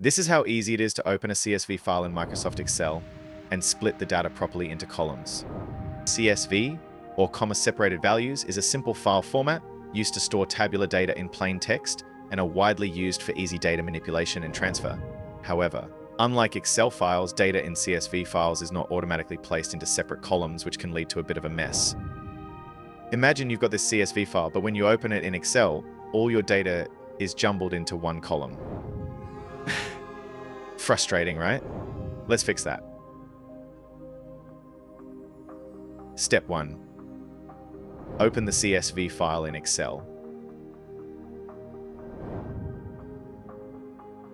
This is how easy it is to open a CSV file in Microsoft Excel and split the data properly into columns. CSV, or comma-separated values, is a simple file format used to store tabular data in plain text and are widely used for easy data manipulation and transfer. However, unlike Excel files, data in CSV files is not automatically placed into separate columns, which can lead to a bit of a mess. Imagine you've got this CSV file, but when you open it in Excel, all your data is jumbled into one column. Frustrating, right? Let's fix that. Step 1. Open the CSV file in Excel.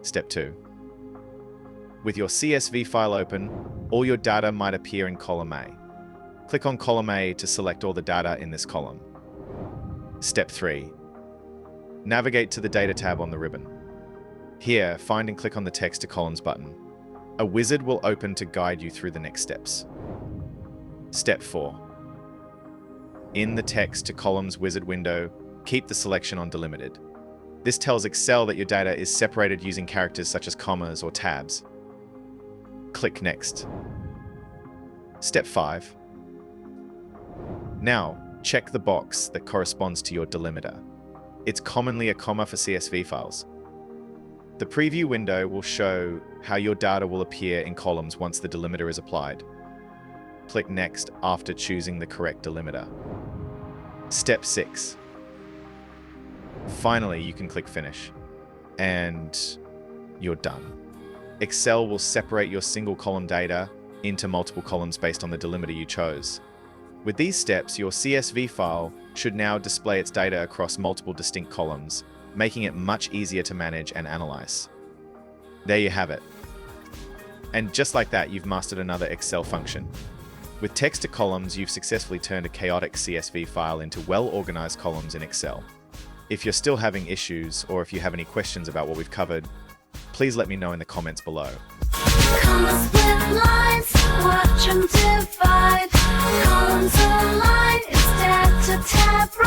Step 2. With your CSV file open, all your data might appear in column A. Click on column A to select all the data in this column. Step 3. Navigate to the Data tab on the ribbon. Here, find and click on the Text to Columns button. A wizard will open to guide you through the next steps. Step 4. In the Text to Columns wizard window, keep the selection on Delimited. This tells Excel that your data is separated using characters such as commas or tabs. Click Next. Step 5. Now, check the box that corresponds to your delimiter. It's commonly a comma for CSV files. The preview window will show how your data will appear in columns once the delimiter is applied. Click Next after choosing the correct delimiter. Step 6. Finally, you can click Finish, and you're done. Excel will separate your single column data into multiple columns based on the delimiter you chose. With these steps, your CSV file should now display its data across multiple distinct columns, making it much easier to manage and analyze. There you have it. And just like that, you've mastered another Excel function. With text to columns, you've successfully turned a chaotic CSV file into well-organized columns in Excel. If you're still having issues, or if you have any questions about what we've covered, please let me know in the comments below. Comma split lines, watch them divide. Columns align, it's tab to tab.